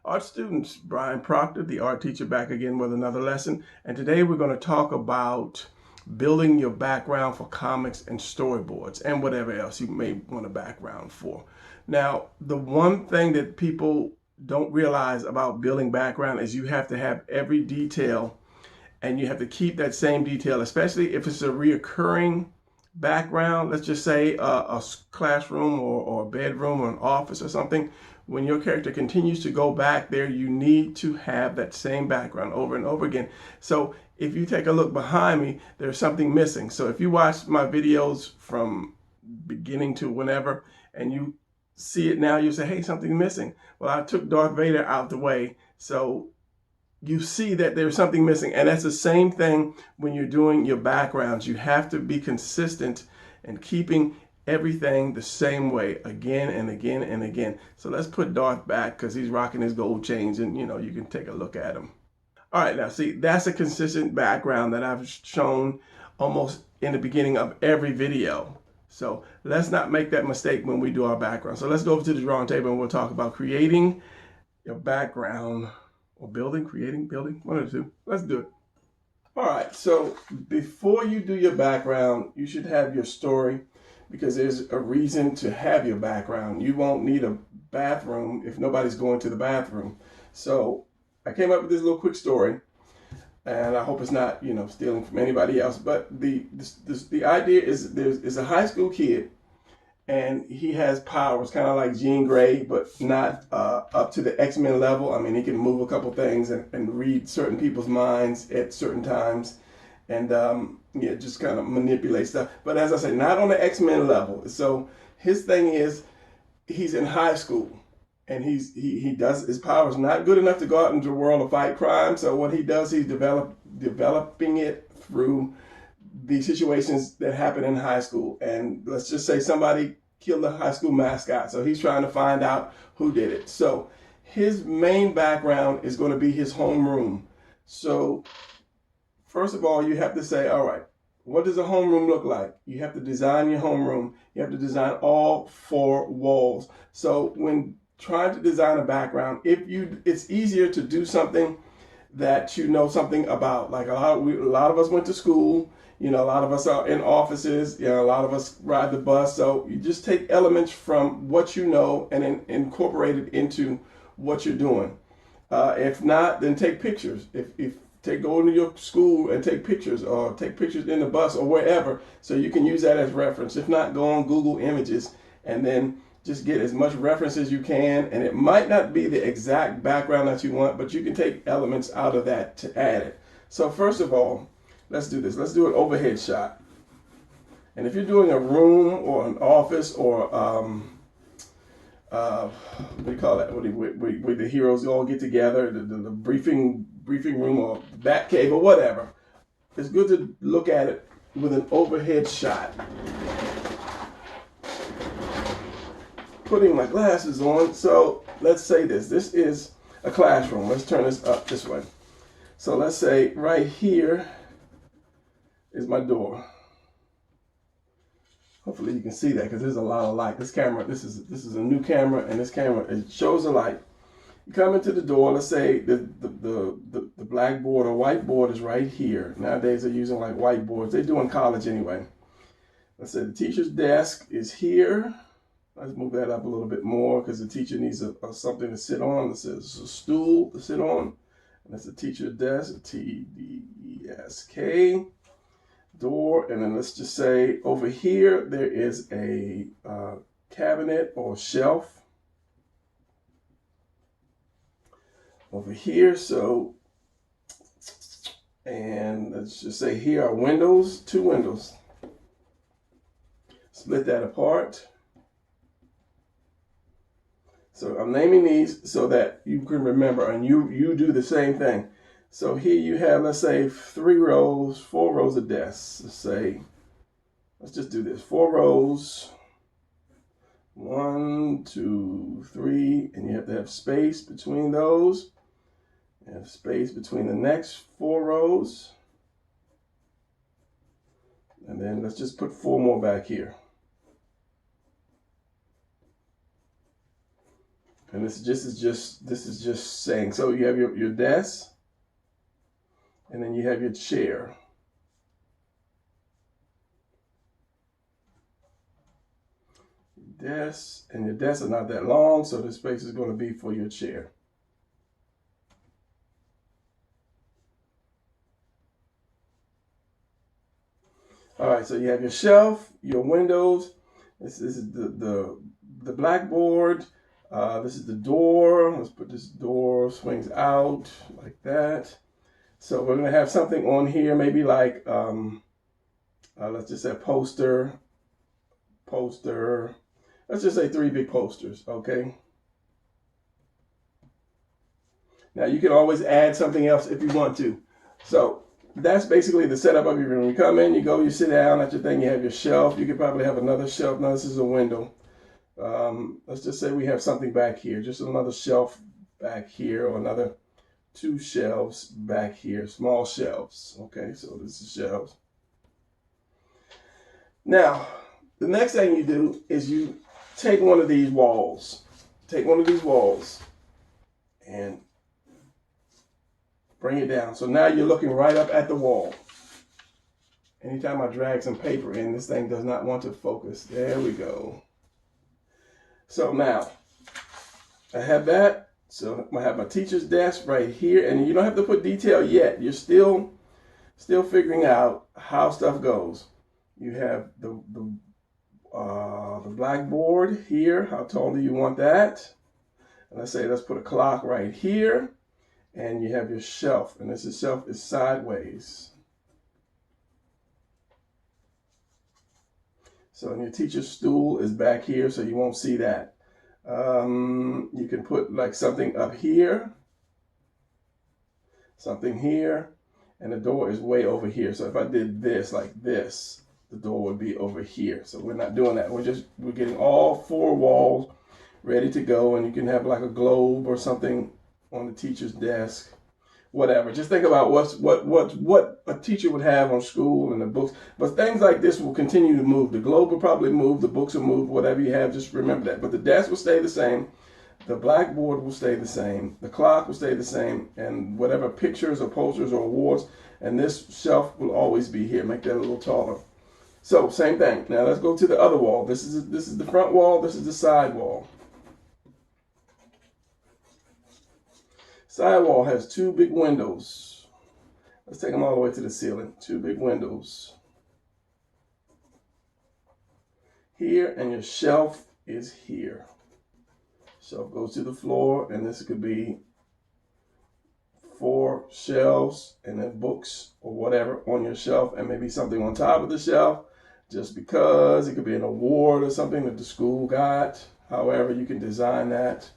Art students, Brian Proctor, the art teacher, back again with another lesson. And today we're going to talk about building your background for comics and storyboards and whatever else you may want a background for. Now, the one thing that people don't realize about building background is you have to have every detail and you have to keep that same detail, especially if it's a reoccurring background. Let's just say a classroom or a bedroom or an office or something. When your character continues to go back there, you need to have that same background over and over again. So if you take a look behind me, there's something missing. So if you watch my videos from beginning to whenever and you see it now, you say, hey, something's missing. Well, I took Darth Vader out the way, so you see that there's something missing. And that's the same thing when you're doing your backgrounds. You have to be consistent in keeping everything the same way again and again and again. So let's put Darth back because he's rocking his gold chains and you can take a look at him. All right, now see, that's a consistent background that I've shown almost in the beginning of every video. So let's not make that mistake when we do our background. So let's go over to the drawing table and we'll talk about creating your background or creating, building, one of the two. Let's do it. All right, so before you do your background, you should have your story because there's a reason to have your background. You won't need a bathroom if nobody's going to the bathroom. So I came up with this little quick story, and I hope it's not, stealing from anybody else. But the idea is there's a high school kid, and he has powers, kind of like Jean Grey, but not up to the X-Men level. I mean, he can move a couple things and read certain people's minds at certain times, and just kind of manipulate stuff. But as I say, not on the X-Men level. So his thing is, he's in high school, and he does his powers not good enough to go out into the world and fight crime. So what he does, he's developing it through the situations that happen in high school. And let's just say somebody killed the high school mascot. So he's trying to find out who did it. So his main background is going to be his homeroom. So first of all, you have to say, all right, what does a homeroom look like? You have to design your homeroom. You have to design all 4 walls. So when trying to design a background, it's easier to do something that you know something about. Like a lot of us went to school. A lot of us are in offices. A lot of us ride the bus. So you just take elements from what you know and incorporate it into what you're doing. If not, then take pictures. Go into your school and take pictures, or take pictures in the bus or wherever, so you can use that as reference. If not, go on Google Images and then just get as much reference as you can. And it might not be the exact background that you want, but you can take elements out of that to add it. So first of all, let's do this. Let's do an overhead shot. And if you're doing a room or an office or what do you call that? Where the heroes all get together, the briefing room or bat cave or whatever, it's good to look at it with an overhead shot. Putting my glasses on. So let's say this is a classroom. Let's turn this up this way. So let's say right here is my door. Hopefully you can see that because there's a lot of light. This is a new camera, and this camera, it shows the light. You come into the door. Let's say the blackboard or whiteboard is right here. Nowadays they're using like whiteboards. They do in college anyway. Let's say the teacher's desk is here. Let's move that up a little bit more because the teacher needs something to sit on. This is a stool to sit on. And that's the teacher's desk, TDESK. Door. And then let's just say over here there is a cabinet or shelf over here. So, and let's just say here are windows, 2 windows. Split that apart. So I'm naming these so that you can remember, and you do the same thing. So here you have, let's say 4 rows of desks. Let's just do this. 4 rows, 1, 2, 3, and you have to have space between those. You have space between the next 4 rows. And then let's just put 4 more back here. And this is just saying. So you have your desk, and then you have your chair. Desk, and your desk is not that long, so the space is going to be for your chair. All right, so you have your shelf, your windows. This is the blackboard. This is the door. Let's put this door swings out like that. So we're going to have something on here, maybe like let's just say poster. Let's just say 3 big posters, okay? Now you can always add something else if you want to. So that's basically the setup of your room. You come in, you go, you sit down at your thing, you have your shelf. You could probably have another shelf. Now this is a window. Let's just say we have something back here, just another shelf back here, or another 2 shelves back here, small shelves. Okay, so this is shelves. Now, the next thing you do is you take one of these walls. And bring it down. So now you're looking right up at the wall. Anytime I drag some paper in, this thing does not want to focus. There we go. So now, I have that. So I have my teacher's desk right here. And you don't have to put detail yet. You're still figuring out how stuff goes. You have the blackboard here. How tall do you want that? And let's put a clock right here. And you have your shelf. And this shelf is sideways. So your teacher's stool is back here, so you won't see that. You can put like something up here. Something here. And the door is way over here. So if I did this like this, the door would be over here. So we're not doing that. We're getting all 4 walls ready to go, and you can have like a globe or something on the teacher's desk. Whatever. Just think about what a teacher would have on school and the books. But things like this will continue to move. The globe will probably move, the books will move, whatever you have, just remember that. But the desk will stay the same. The blackboard will stay the same. The clock will stay the same. And whatever pictures or posters or awards, and this shelf will always be here. Make that a little taller. So, same thing. Now let's go to the other wall. This is the front wall. This is the side wall. Side wall has 2 big windows. Let's take them all the way to the ceiling. 2 big windows. Here, and your shelf is here. Shelf goes to the floor, and this could be 4 shelves, and then books or whatever on your shelf, and maybe something on top of the shelf. Just because it could be an award or something that the school got. However, you can design that.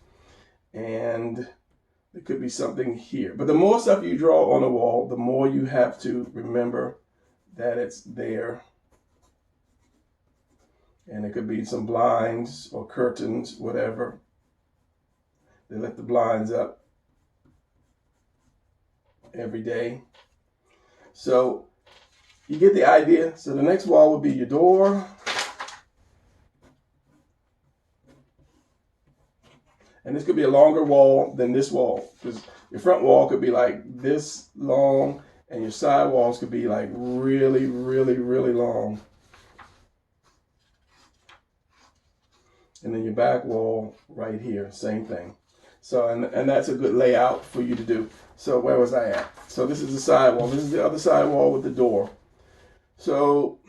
And there could be something here. But the more stuff you draw on the wall, the more you have to remember that it's there. And it could be some blinds or curtains, whatever. They let the blinds up every day. So you get the idea. So the next wall would be your door. And this could be a longer wall than this wall, because your front wall could be like this long, and your side walls could be like really, really, really long. And then your back wall right here, same thing. So, and that's a good layout for you to do. So where was I at? So this is the side wall. This is the other side wall with the door. So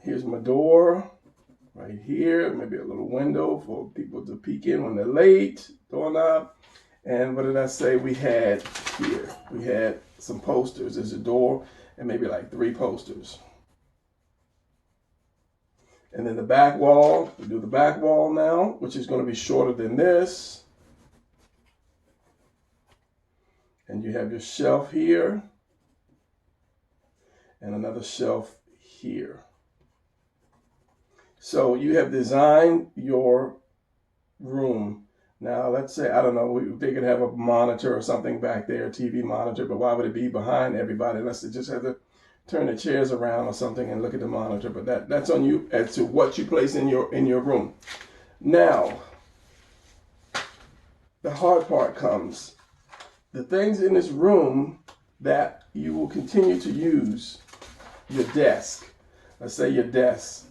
here's my door. Right here, maybe a little window for people to peek in when they're late, doorknob. And what did I say we had here? We had some posters. There's a door and maybe like 3 posters. And then the back wall, we do the back wall now, which is going to be shorter than this. And you have your shelf here and another shelf here. So you have designed your room. Now, let's say, I don't know, they could have a monitor or something back there, a TV monitor, but why would it be behind everybody? Unless they just have to turn the chairs around or something and look at the monitor. But that's on you as to what you place in your room. Now, the hard part comes. The things in this room that you will continue to use, your desk. Let's say your desk.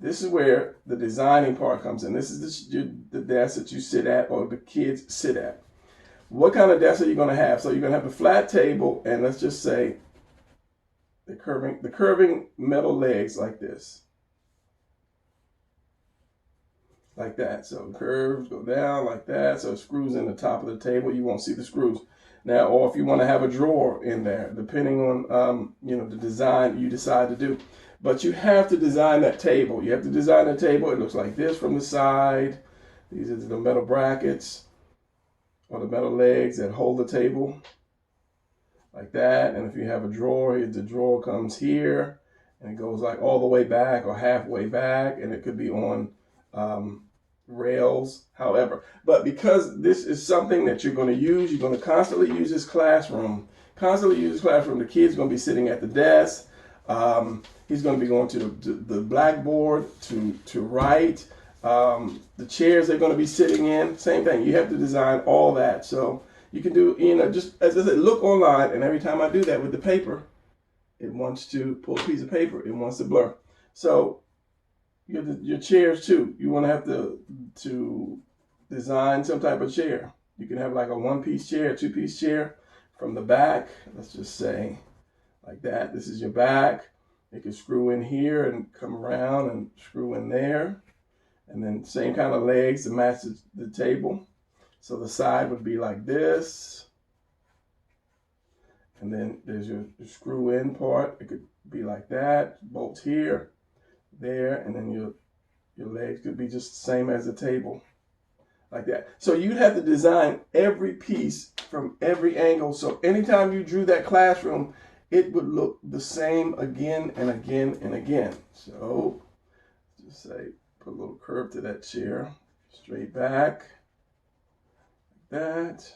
This is where the designing part comes in. This is the desk that you sit at or the kids sit at. What kind of desk are you going to have? So you're going to have a flat table, and let's just say the curving metal legs like this. Like that. So curves go down like that. So screws in the top of the table. You won't see the screws. Now, or if you want to have a drawer in there, depending on the design you decide to do. But you have to design that table. You have to design the table. It looks like this from the side. These are the metal brackets or the metal legs that hold the table. Like that. And if you have a drawer, the drawer comes here and it goes like all the way back or halfway back, and it could be on rails, however. But because this is something that you're going to use, you're going to constantly use this classroom. The kid's going to be sitting at the desk. He's going to be going to the blackboard to write. The chairs they're going to be sitting in, same thing. You have to design all that. So you can do, just as I said, look online, and every time I do that with the paper, it wants to pull a piece of paper. It wants to blur. So your chairs too. You want to have to design some type of chair. You can have like a one-piece chair, a two-piece chair from the back. Let's just say like that. This is your back. It can screw in here and come around and screw in there. And then same kind of legs to match the table. So the side would be like this. And then there's your screw in part. It could be like that. Bolts here, there, and then your legs could be just the same as the table. Like that. So you'd have to design every piece from every angle. So anytime you drew that classroom, it would look the same again and again and again. So just say, put a little curve to that chair, straight back, like that.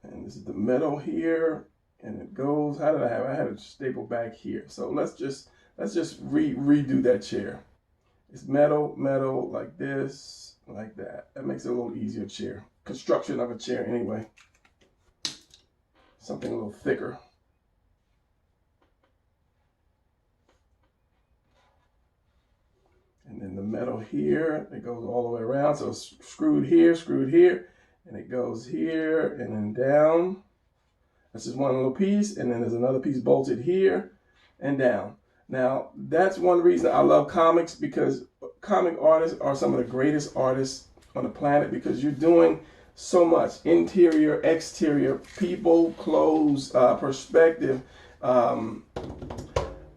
And this is the metal here, and it goes, how did I have it? I had it stapled back here. So let's just redo that chair. It's metal, like this, like that. That makes it a little easier chair. Construction of a chair anyway. Something a little thicker. And then the metal here, it goes all the way around. So it's screwed here, and it goes here and then down. That's just one little piece, and then there's another piece bolted here and down. Now, that's one reason I love comics, because comic artists are some of the greatest artists on the planet, because you're doing so much interior, exterior, people, clothes, perspective,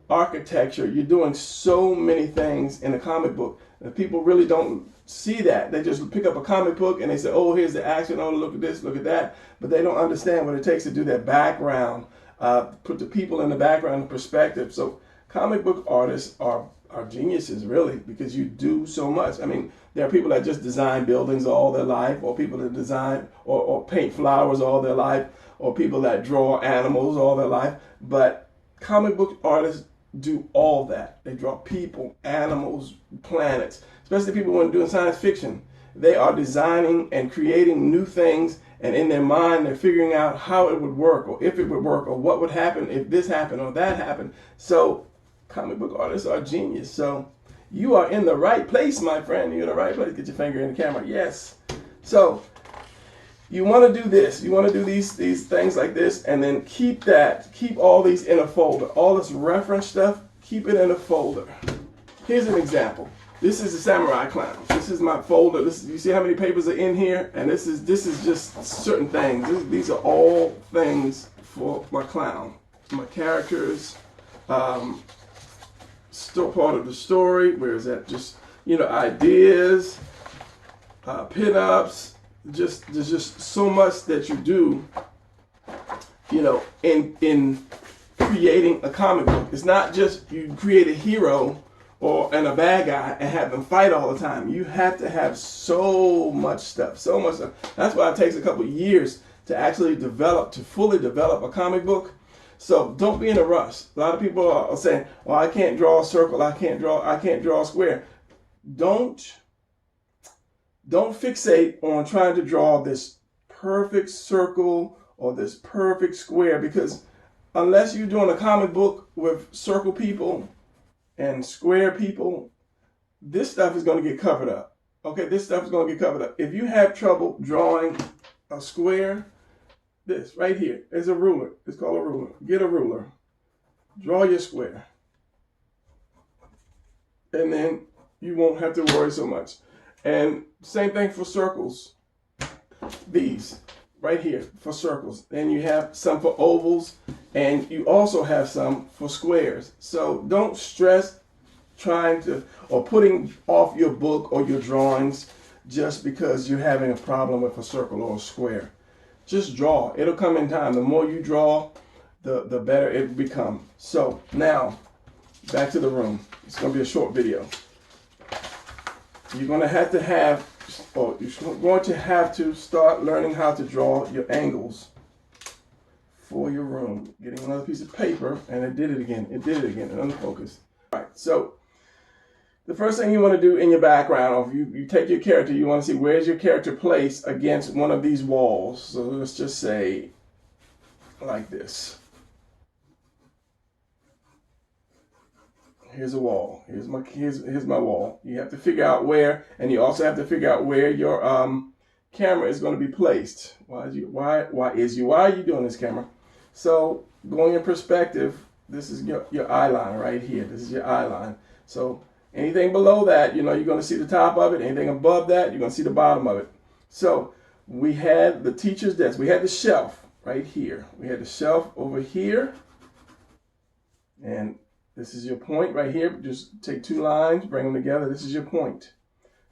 architecture. You're doing so many things in a comic book. And people really don't see that. They just pick up a comic book and they say, oh, here's the action, oh, look at this, look at that. But they don't understand what it takes to do that background, put the people in the background in perspective. So comic book artists are geniuses, really, because you do so much. I mean, there are people that just design buildings all their life, or people that design or paint flowers all their life, or people that draw animals all their life. But comic book artists do all that. They draw people, animals, planets, especially people when doing science fiction. They are designing and creating new things, and in their mind, they're figuring out how it would work, or if it would work, or what would happen if this happened or that happened. So comic book artists are genius. So you are in the right place, my friend. You're in the right place. Get your finger in the camera. Yes. So you want to do this. You want to do these things like this, and then keep all these in a folder. All this reference stuff, keep it in a folder. Here's an example. This is a samurai clown. This is my folder. You see how many papers are in here? And this is just certain things. These are all things for my clown, my characters. Still part of the story. Where is that? Just ideas, pin-ups. There's just so much that you do, in creating a comic book. It's not just you create a hero and a bad guy and have them fight all the time. You have to have so much stuff. That's why it takes a couple of years to actually fully develop a comic book. So don't be in a rush. A lot of people are saying, well, I can't draw a circle, I can't draw a square. Don't fixate on trying to draw this perfect circle or this perfect square, because unless you're doing a comic book with circle people and square people, this stuff is going to get covered up. Okay, this stuff is going to get covered up. If you have trouble drawing a square, this right here is a ruler. It's called a ruler. Get a ruler. Draw your square. And then you won't have to worry so much. And same thing for circles. These right here for circles. And you have some for ovals, and you also have some for squares. So don't stress trying to or putting off your book or your drawings just because you're having a problem with a circle or a square. Just draw. It'll come in time. The more you draw, the better it will become. So now, back to the room. It's going to be a short video. You're going to have to start learning how to draw your angles for your room. Getting another piece of paper, and it did it again. It did it again. Unfocused. All right. So the first thing you want to do in your background, or if you take your character, you want to see where's your character placed against one of these walls. So let's just say like this. Here's a wall. Here's my wall. You have to figure out where, and you also have to figure out where your camera is going to be placed. Why are you doing this, camera? So going in perspective, this is your eye line right here. This is your eye line. So anything below that, you're going to see the top of it. Anything above that, you're going to see the bottom of it. So we had the teacher's desk. We had the shelf right here. We had the shelf over here. And this is your point right here. Just take two lines, bring them together. This is your point.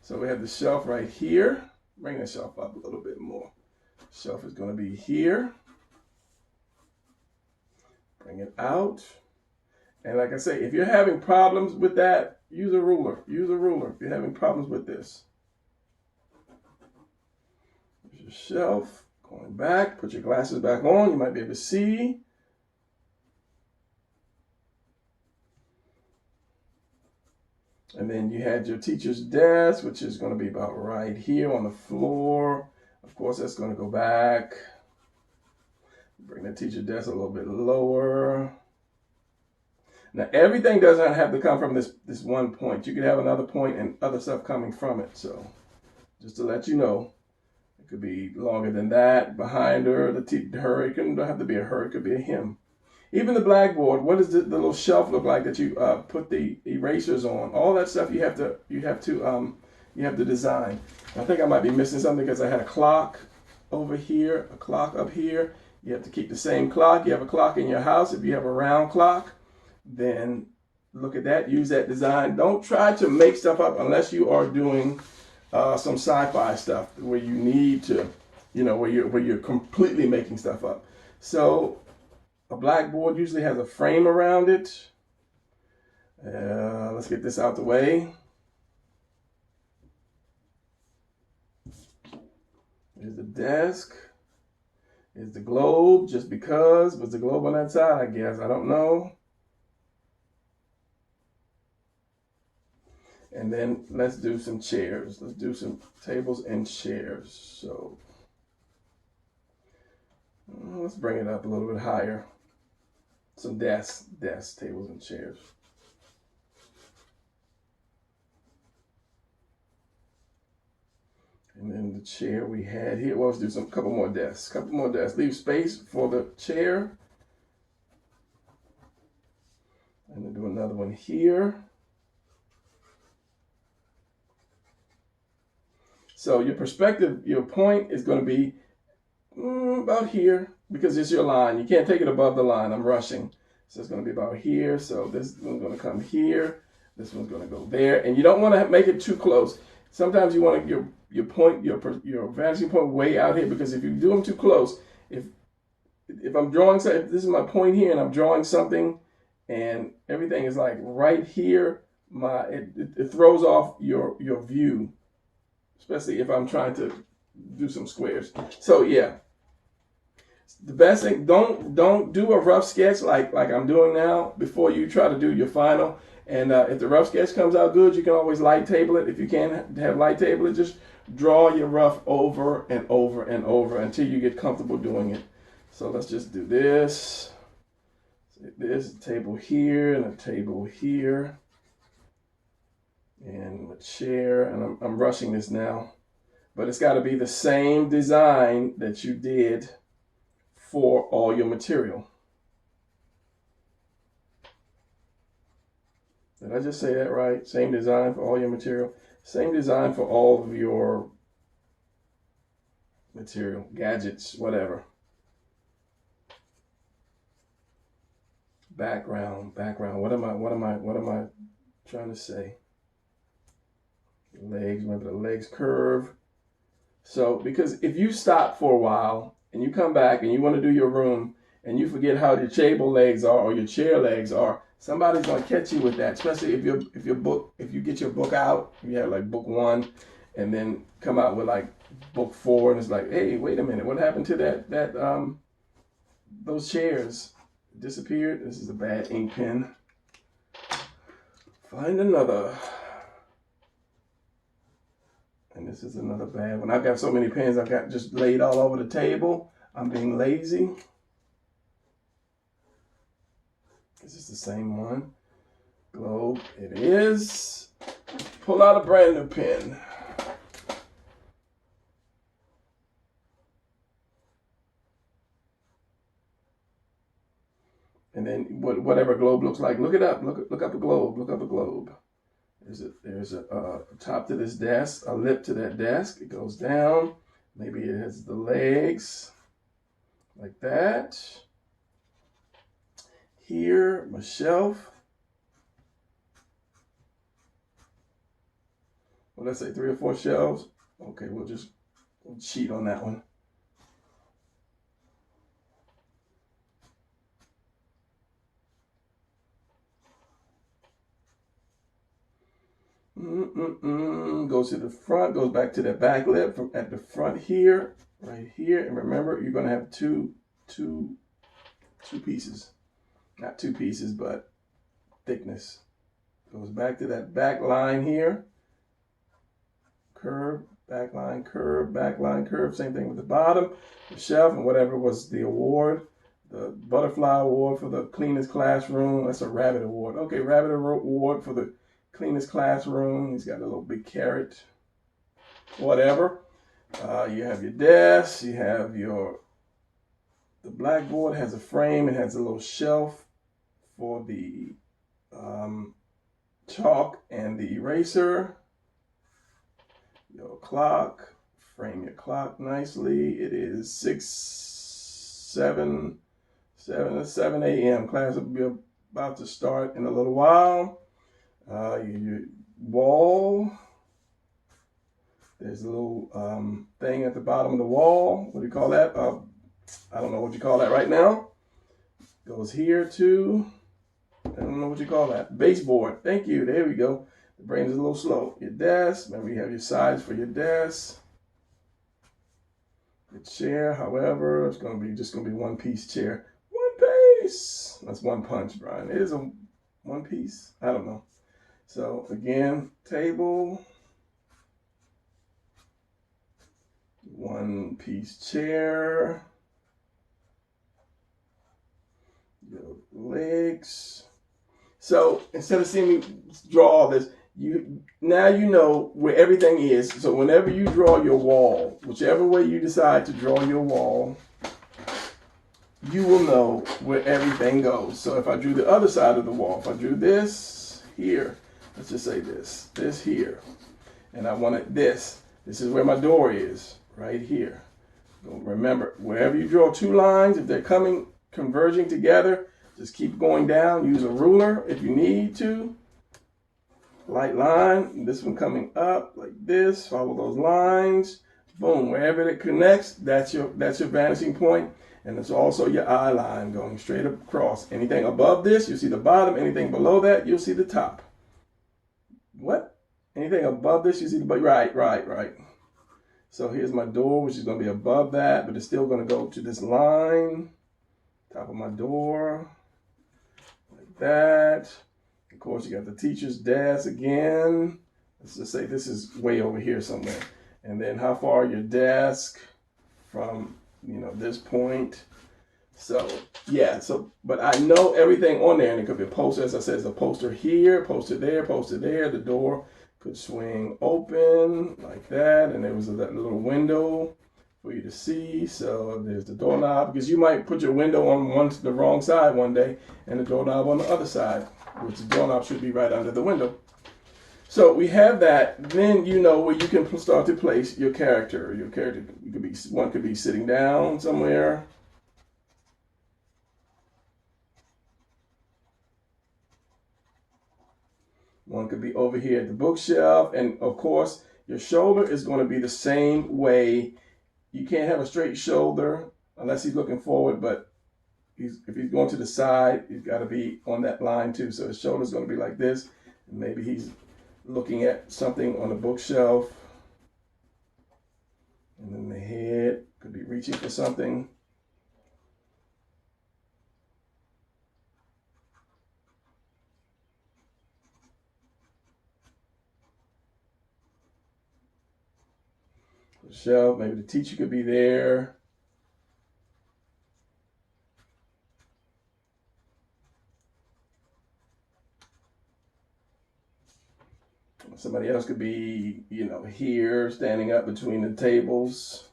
So we have the shelf right here. Bring the shelf up a little bit more. Shelf is going to be here. Bring it out. And like I say, if you're having problems with that, use a ruler. Use a ruler if you're having problems with this. There's your shelf. Going back, put your glasses back on. You might be able to see. And then you had your teacher's desk, which is going to be about right here on the floor. Of course, that's going to go back. Bring the teacher desk a little bit lower. Now, everything doesn't have to come from this one point. You could have another point and other stuff coming from it. So just to let you know, it could be longer than that. Behind her, her, it don't have to be a her, it could be a him. Even the blackboard, what does the little shelf look like that you put the erasers on? All that stuff you have to design. I think I might be missing something because I had a clock over here, a clock up here. You have to keep the same clock. You have a clock in your house. If you have a round clock, then look at that. Use that design. Don't try to make stuff up unless you are doing some sci-fi stuff where you need to, where you're completely making stuff up. So a blackboard usually has a frame around it. Let's get this out the way. Here's the desk. Here's the globe, just because. Was the globe on that side, I guess? I don't know. And then let's do some chairs. Let's do some tables and chairs. So let's bring it up a little bit higher. Some desks, tables, and chairs. And then the chair we had here. Well, let's do couple more desks. Leave space for the chair. And then do another one here. So your perspective, your point is going to be about here, because it's your line. You can't take it above the line. I'm rushing. So it's going to be about here. So this one's going to come here. This one's going to go there. And you don't want to make it too close. Sometimes you want your point, your vanishing point way out here, because if you do them too close, if I'm drawing, if this is my point here and I'm drawing something and everything is like right here, it throws off your view, especially if I'm trying to do some squares. So yeah. The best thing, don't do a rough sketch like I'm doing now before you try to do your final. And if the rough sketch comes out good, you can always light table it. If you can't have light table it, just draw your rough over and over and over until you get comfortable doing it. So let's just do this. There's a table here and a table here. And a chair, and I'm rushing this now. But it's got to be the same design that you did for all your material. Did I just say that right? Same design for all your material. Same design for all of your material, gadgets, whatever. Background. What am I trying to say? Legs, remember the legs curve. So, because if you stop for a while and you come back and you want to do your room and you forget how your table legs are or your chair legs are, somebody's gonna catch you with that. Especially if you get your book out, you have like book 1, and then come out with like book 4, and it's like, hey, wait a minute, what happened to that those chairs? Disappeared. This is a bad ink pen. Find another. And this is another bad one. I've got so many pens I've got just laid all over the table. I'm being lazy. This is the same one. Globe. It is. Pull out a brand new pen. And then whatever globe looks like, look it up. Look up a globe. Look up a globe. There's a top to this desk, a lip to that desk. It goes down. Maybe it has the legs like that. Here, my shelf. What did I say? 3 or 4 shelves? Okay, we'll cheat on that one. Goes to the front, goes back to that back lip from at the front here, right here. And remember, you're gonna have two pieces. Not 2 pieces, but thickness. Goes back to that back line here. Curve, back line, curve, back line, curve. Same thing with the bottom, the shelf, and whatever was the award. The butterfly award for the cleanest classroom. That's a rabbit award. Okay, rabbit award for the cleanest classroom. He's got a little big carrot. Whatever. You have your desk. You have the blackboard has a frame. It has a little shelf for the chalk and the eraser. Your clock. Frame your clock nicely. It is 7 a.m. Class will be about to start in a little while. Your wall. There's a little thing at the bottom of the wall. What do you call that? I don't know what you call that right now. Goes here too. I don't know what you call that. Baseboard. Thank you. There we go. The brain is a little slow. Your desk. Remember, you have your sides for your desk. The chair, however, it's just gonna be 1-piece chair. 1 piece. That's 1 punch, Brian. It is a 1 piece. I don't know. So again, table. 1-piece chair. Your legs. So instead of seeing me draw all this, now you know where everything is. So whenever you draw your wall, whichever way you decide to draw your wall, you will know where everything goes. So if I drew the other side of the wall, if I drew this here, let's just say this here, and I wanted this is where my door is, right here. Remember, wherever you draw 2 lines, if they're converging together, just keep going down. Use a ruler if you need to. Light line, this one coming up like this. Follow those lines. Boom, wherever it connects, that's your vanishing point. And it's also your eye line going straight across. Anything above this, you'll see the bottom. Anything below that, you'll see the top. What? Anything above this, you see the bottom. Right. So here's my door, which is going to be above that, but it's still going to go to this line, top of my door, like that. Of course, you got the teacher's desk again. Let's just say this is way over here somewhere. And then how far your desk from, this point. So, yeah, but I know everything on there, and it could be a poster. As I said, there's a poster here, poster there, poster there. The door could swing open like that, and there was that little window for you to see. So there's the doorknob, because you might put your window on the wrong side one day, and the doorknob on the other side, which the doorknob should be right under the window. So we have that. Then where you can start to place your character. Your character one could be sitting down somewhere. One could be over here at the bookshelf. And of course, your shoulder is going to be the same way. You can't have a straight shoulder unless he's looking forward, but if he's going to the side, he's got to be on that line too. So his shoulder's going to be like this. And maybe he's looking at something on the bookshelf. And then the head could be reaching for something. The shelf, maybe the teacher could be there. Somebody else could be, here, standing up between the tables.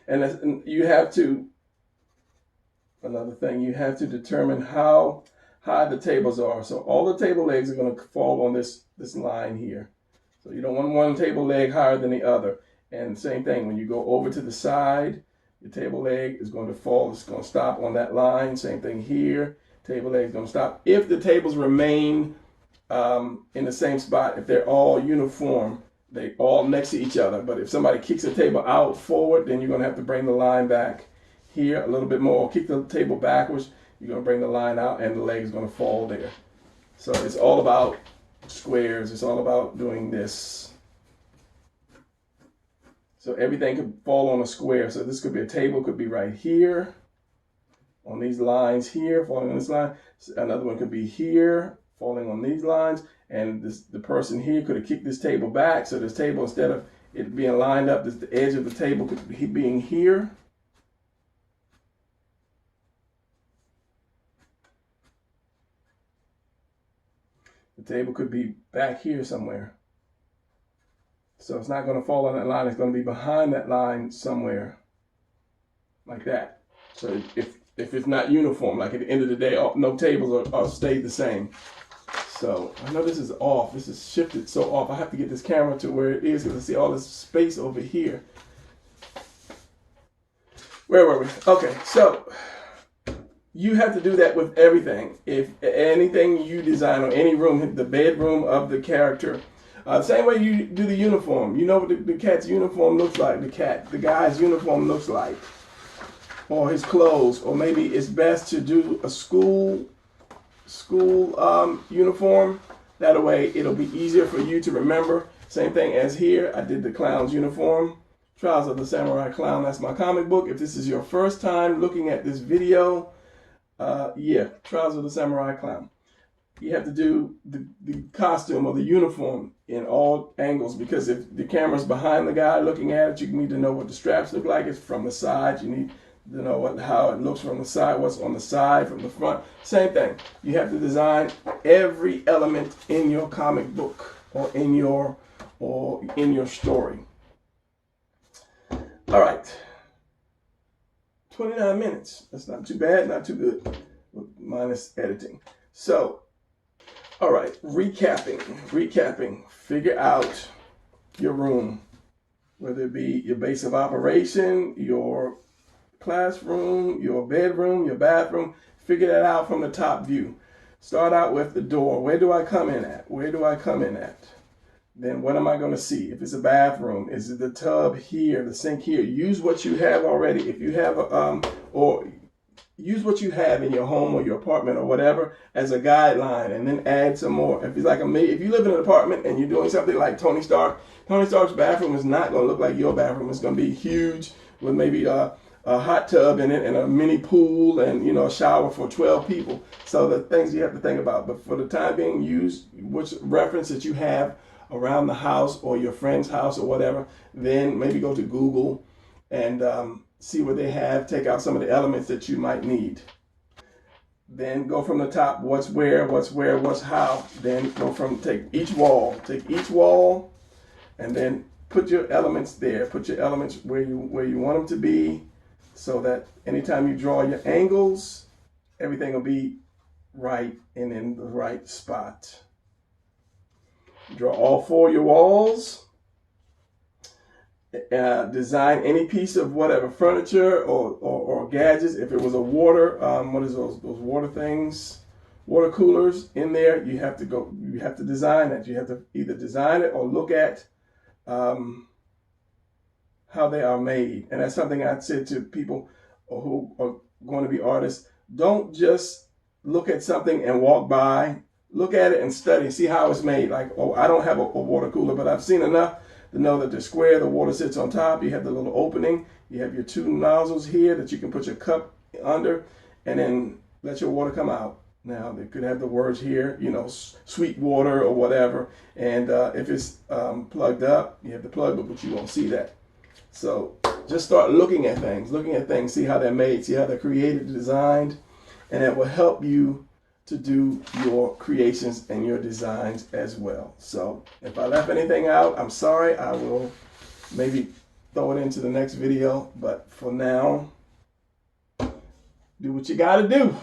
And you have to, another thing, you have to determine how high the tables are. So all the table legs are going to fall on this line here. So you don't want one table leg higher than the other. And same thing, when you go over to the side, your table leg is going to fall. It's going to stop on that line. Same thing here. Table leg is going to stop. If the tables remain in the same spot, if they're all uniform, they all next to each other. But if somebody kicks the table out forward, then you're going to have to bring the line back here a little bit more. Kick the table backwards, you're going to bring the line out, and the leg is going to fall there. So it's all about squares. It's all about doing this. So everything could fall on a square. So this could be a table, could be right here on these lines here, falling on this line. Another one could be here, falling on these lines, and the person here could have kicked this table back. So this table, instead of it being lined up, the edge of the table could be being here. The table could be back here somewhere. So it's not going to fall on that line. It's going to be behind that line somewhere, like that. So if it's not uniform, like at the end of the day, no tables are stayed the same. So I know this is off. This is shifted so off. I have to get this camera to where it is because I see all this space over here. Where were we? Okay, so you have to do that with everything. If anything you design or any room, the bedroom of the character, same way you do the uniform. You know what the cat's uniform looks like. The guy's uniform looks like, or his clothes, or maybe it's best to do a school uniform. That way it'll be easier for you to remember. Same thing as here. I did the clown's uniform. Trials of the Samurai Clown. That's my comic book. If this is your first time looking at this video, Trials of the Samurai Clown. You have to do the costume or the uniform in all angles, because if the camera's behind the guy looking at it, you need to know what the straps look like. It's from the side. You need to know how it looks from the side, what's on the side, from the front. Same thing. You have to design every element in your comic book or in your story. All right. 29 minutes. That's not too bad, not too good, minus editing. So, all right, recapping. Figure out your room, whether it be your base of operation, your classroom, your bedroom, your bathroom. Figure that out from the top view. Start out with the door. Where do I come in at? Where do I come in at? Then what am I going to see? If it's a bathroom, is it the tub here, the sink here? Use what you have already. If you have or use what you have in your home or your apartment or whatever as a guideline, and then add some more. If it's like if you live in an apartment and you're doing something like Tony Stark's bathroom is not going to look like your bathroom. It's going to be huge with maybe a hot tub in it and a mini pool and a shower for 12 people. So the things you have to think about. But for the time being, use which reference that you have around the house or your friend's house or whatever. Then maybe go to Google and see what they have. Take out some of the elements that you might need. Then go from the top. What's where, what's how. Then take each wall, and then put your elements there. Put your elements where you want them to be, so that anytime you draw your angles, everything will be right and in the right spot. Draw all 4 of your walls. Design any piece of whatever furniture or gadgets. If it was a water, what is those water things? Water coolers in there. You have to design it. You have to either design it or look at how they are made. And that's something I said to people who are going to be artists. Don't just look at something and walk by. Look at it and study. See how it's made. Like, oh, I don't have a water cooler, but I've seen enough to know that the square, the water sits on top. You have the little opening. You have your 2 nozzles here that you can put your cup under and then let your water come out. Now, they could have the words here, sweet water or whatever. And if it's plugged up, you have to plug it, but you won't see that. So just start looking at things, see how they're made, see how they're created, designed, and it will help you to do your creations and your designs as well. So if I left anything out, I'm sorry. I will maybe throw it into the next video, but for now, do what you got to do.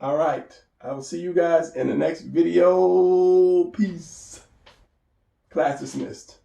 All right. I will see you guys in the next video. Peace. Class dismissed.